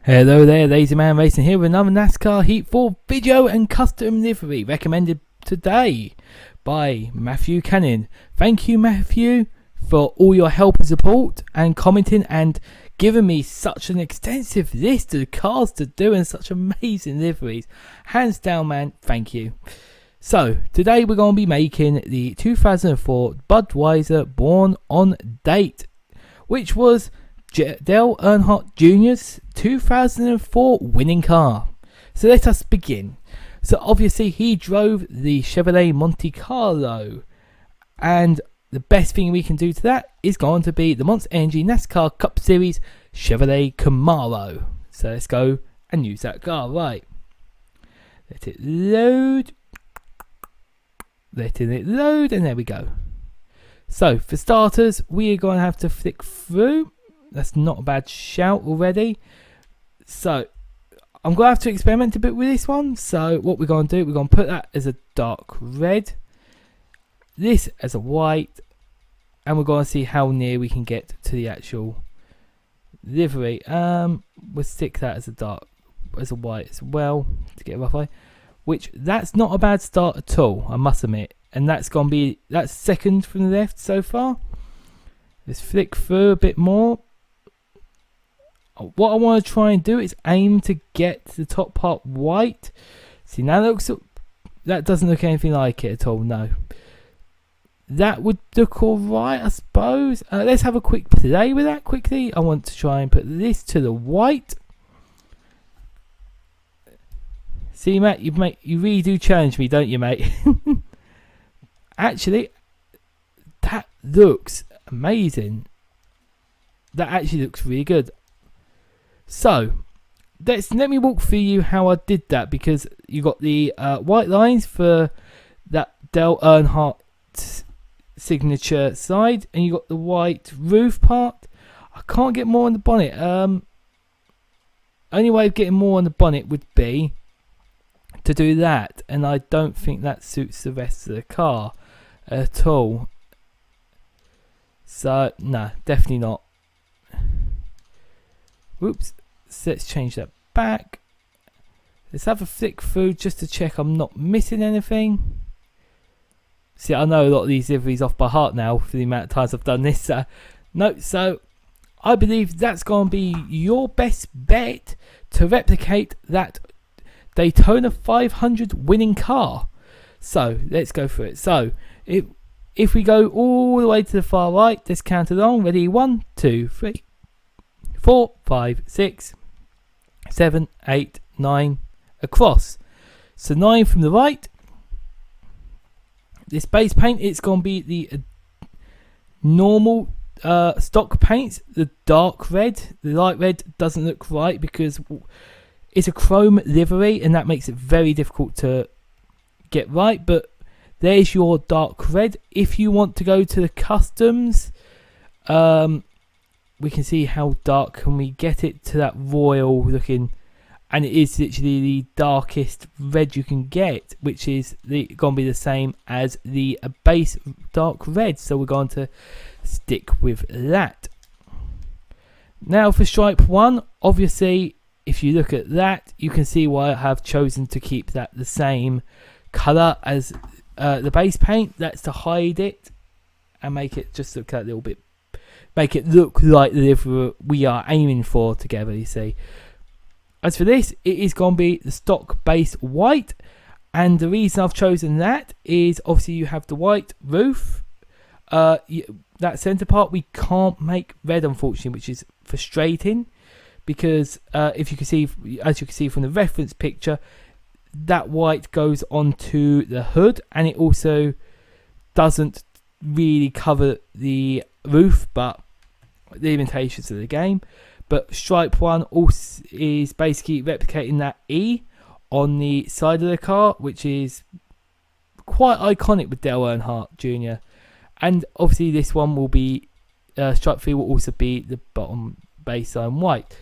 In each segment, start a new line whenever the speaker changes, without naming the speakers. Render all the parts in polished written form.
Hello there, Lazy Man Racing here with another NASCAR Heat 4 video and custom livery recommended today by Matthew Cannon. Thank you, Matthew, for all your help and support and commenting and giving me such an extensive list of cars to do and such amazing liveries. Hands down, man, thank you. So, today we're going to be making the 2004 Budweiser Born on Date, which was Dale Earnhardt Jr.'s 2004 winning car. So let us begin. So obviously he drove the Chevrolet Monte Carlo, and the best thing we can do to that is going to be the Monster Energy NASCAR Cup Series Chevrolet Camaro. So let's go and use that car. Right, let it load, letting it load, and there we go. So for starters, we are going to have to flick through. That's not a bad shout already. So I'm going to have to experiment a bit with this one. So what we're going to do, we're going to put that as a dark red, this as a white, and we're going to see how near we can get to the actual livery. We'll stick that as a white as well to get a rough eye. Which that's not a bad start at all, I must admit. And that's second from the left so far. Let's flick through a bit more. What I want to try and do is aim to get the top part white. See, now that doesn't look anything like it at all. No, that would look alright, I suppose. Let's have a quick play with that quickly. I want to try and put this to the white. See, Matt, you really do challenge me, don't you, mate? Actually, that looks amazing. That actually looks really good. So, let me walk through you how I did that, because you got the white lines for that Dale Earnhardt signature side, and you got the white roof part. I can't get more on the bonnet. Only way of getting more on the bonnet would be to do that, and I don't think that suits the rest of the car at all. So, no, definitely not. Oops. So let's change that back. Let's have a flick through just to check I'm not missing anything. See, I know a lot of these liveries off by heart now for the amount of times I've done this. No, so I believe that's going to be your best bet to replicate that Daytona 500 winning car. So let's go through it. So if we go all the way to the far right, let's count along. Ready? 1, 2, 3, 4, 5, 6, 7, 8, 9 across. So 9 from the right. This base paint, it's going to be the normal stock paints, the dark red. The light red doesn't look right because it's a chrome livery, and that makes it very difficult to get right. But there's your dark red. If you want to go to the customs, we can see how dark can we get it to that royal looking, and it is literally the darkest red you can get, which is going to be the same as the base dark red. So we're going to stick with that. Now for stripe 1, obviously if you look at that, you can see why I have chosen to keep that the same colour as the base paint. That's to hide it and make it just look a little bit, make it look like the livery we are aiming for together, you see. As for this, it is going to be the stock base white, and the reason I've chosen that is obviously you have the white roof. That centre part we can't make red, unfortunately, which is frustrating, because if you can see, as you can see from the reference picture, that white goes onto the hood, and it also doesn't really cover the roof, but the limitations of the game. But stripe 1 also is basically replicating that E on the side of the car, which is quite iconic with Dale Earnhardt Jr. And obviously this one will be stripe 3 will also be the bottom baseline white.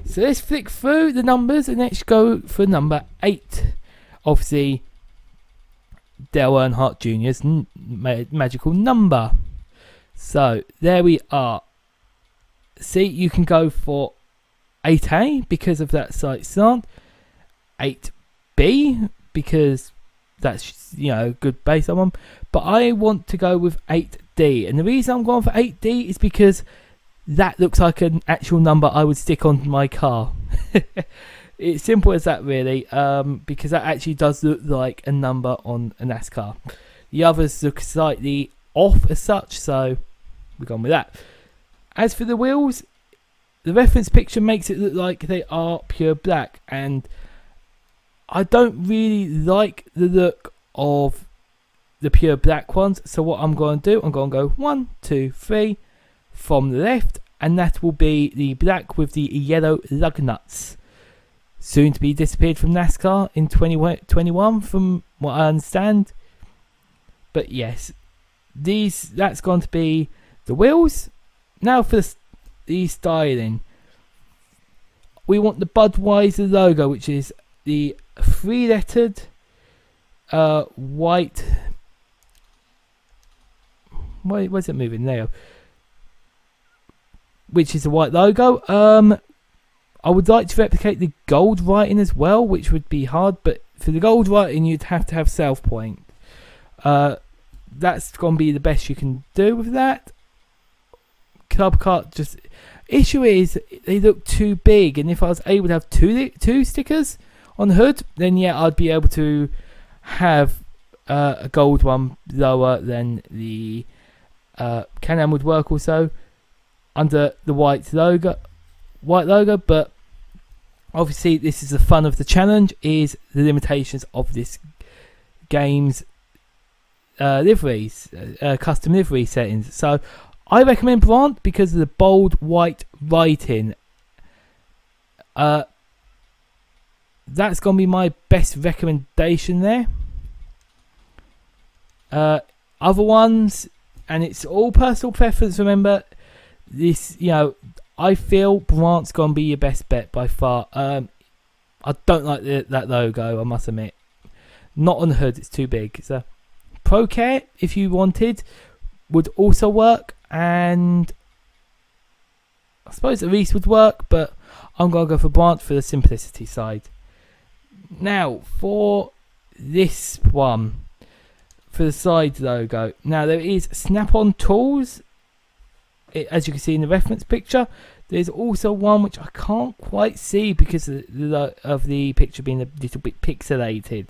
So let's flick through the numbers and let's go for number 8. Obviously Dale Earnhardt Jr.'s magical number. So there we are. See, you can go for 8A because of that slight slant, 8B because that's, you know, good base on one, but I want to go with 8D, and the reason I'm going for 8D is because that looks like an actual number I would stick on my car. It's simple as that, really, because that actually does look like a number on a NASCAR. The others look slightly off as such, so we're going with that. As for the wheels, the reference picture makes it look like they are pure black, and I don't really like the look of the pure black ones, so what I'm going to do, I'm going to go 1, 2, 3 from the left, and that will be the black with the yellow lug nuts. Soon to be disappeared from NASCAR in 2021 from what I understand. But yes, that's going to be the wheels. Now for the styling. We want the Budweiser logo, which is the 3-lettered white. Where's it moving now? Which is the white logo. I would like to replicate the gold writing as well, which would be hard, but for the gold writing you'd have to have South Point. That's going to be the best you can do with that. Club car, just issue is they look too big, and if I was able to have two stickers on the hood, then yeah, I'd be able to have a gold one lower than the Can-Am would work also under the white logo, but obviously this is the fun of the challenge, is the limitations of this game's liveries, custom livery settings. So I recommend Brant because of the bold white writing. That's going to be my best recommendation there. Other ones, and it's all personal preference, remember, this, you know, I feel Brant's going to be your best bet by far. I don't like that logo, I must admit. Not on the hood, it's too big. So Pro Care, if you wanted, would also work, and I suppose the Reese would work, but I'm going to go for Brant for the simplicity side. Now, for this one, for the side logo. Now, there is snap-on tools, as you can see in the reference picture. There's also one which I can't quite see because of the picture being a little bit pixelated.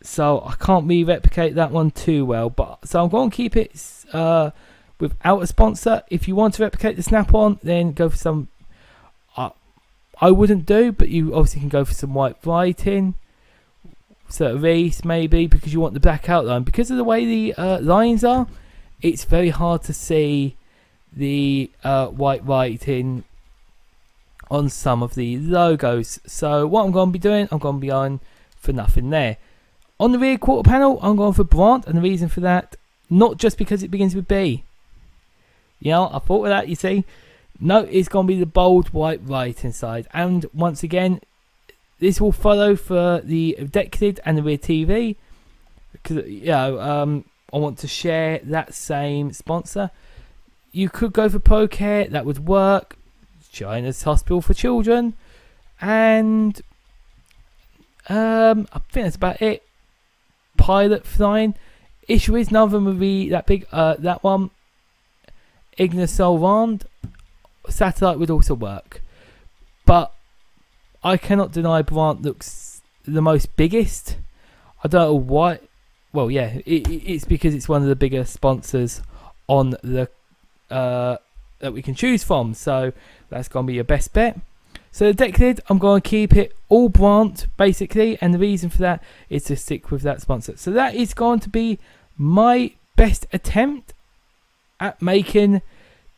So I can't really replicate that one too well. But so I'm going to keep it without a sponsor. If you want to replicate the snap-on, then go for some. I wouldn't do, but you obviously can go for some white writing. So Reese maybe, because you want the black outline. Because of the way the lines are, it's very hard to see the white writing on some of the logos. So what I'm going to be doing, I'm going to be going for nothing there. On the rear quarter panel, I'm going for Brant, and the reason for that, not just because it begins with B. You know, I thought of that, you see. No, it's going to be the bold white writing side. And once again, this will follow for the deck lid and the rear TV. Because, you know, I want to share that same sponsor. You could go for Pro Care, that would work. China's Hospital for Children. And I think that's about it. Pilot flying. Issue is none of them will be that big. That one, Ignis Rand, satellite would also work. But I cannot deny Brant looks the most biggest. I don't know why. Well, yeah, it's because it's one of the bigger sponsors on the that we can choose from. So that's going to be your best bet. So the deck lid, I'm going to keep it all Brant, basically. And the reason for that is to stick with that sponsor. So that is going to be my best attempt at making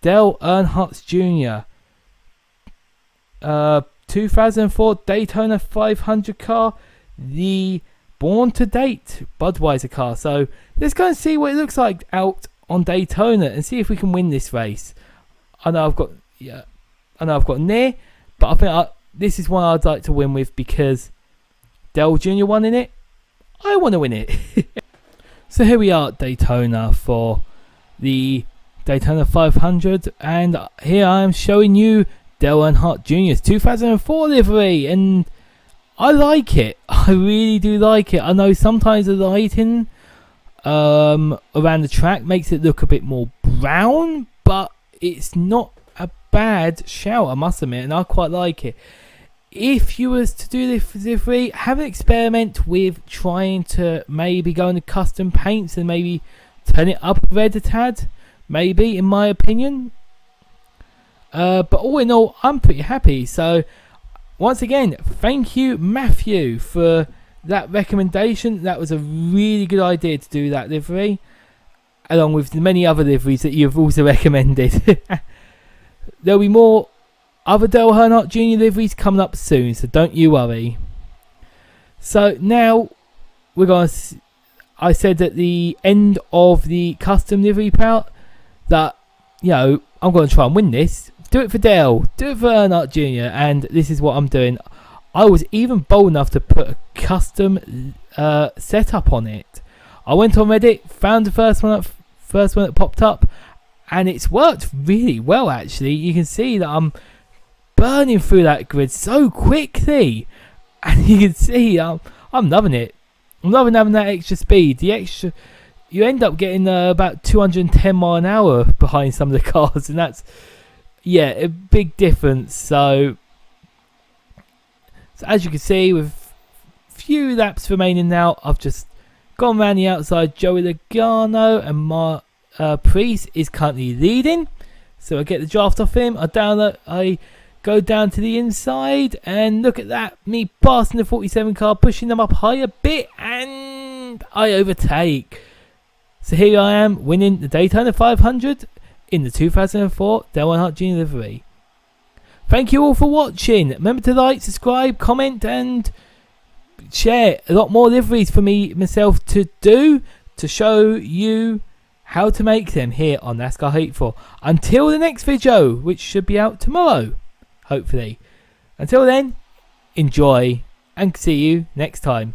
Dale Earnhardt Jr. 2004 Daytona 500 car, the born to date Budweiser car. So let's go and see what it looks like out on Daytona and see if we can win this race. I know I've got near, but I think this is one I'd like to win with because Dale Jr. won in it. I want to win it. So here we are at Daytona for the Daytona 500, and here I am showing you Dale Earnhardt Jr.'s 2004 livery, and I like it. I really do like it. I know sometimes the lighting around the track makes it look a bit more brown, but it's not a bad shout, I must admit, and I quite like it. If you was to do this livery, have an experiment with trying to maybe go into custom paints and maybe turn it up red a tad, maybe, in my opinion. But all in all, I'm pretty happy. So once again, thank you, Matthew, for that recommendation. That was a really good idea to do that livery, along with the many other liveries that you've also recommended. There'll be more other Dale Earnhardt Jr. liveries coming up soon, so don't you worry. So now we're going to... I said at the end of the custom livery part that, you know, I'm going to try and win this. Do it for Dale. Do it for Earnhardt Jr. And this is what I'm doing. I was even bold enough to put a custom setup on it. I went on Reddit, found the first one that popped up, and it's worked really well, actually. You can see that I'm burning through that grid so quickly, and you can see I'm loving it. I'm loving having that extra speed. You end up getting about 210 mile an hour behind some of the cars, and that's, yeah, a big difference. So as you can see, with few laps remaining now, I've just gone around the outside. Joey Logano and my Priest is currently leading, so I get the draft off him. I go down to the inside, and look at that, me passing the 47 car, pushing them up high a bit, and I overtake. So here I am, winning the Daytona 500 in the 2004 Dale Earnhardt Jr. livery. Thank you all for watching. Remember to like, subscribe, comment, and share. A lot more liveries for myself to do, to show you how to make them here on NASCAR Heat 4. Until the next video, which should be out tomorrow, hopefully. Until then, enjoy, and see you next time.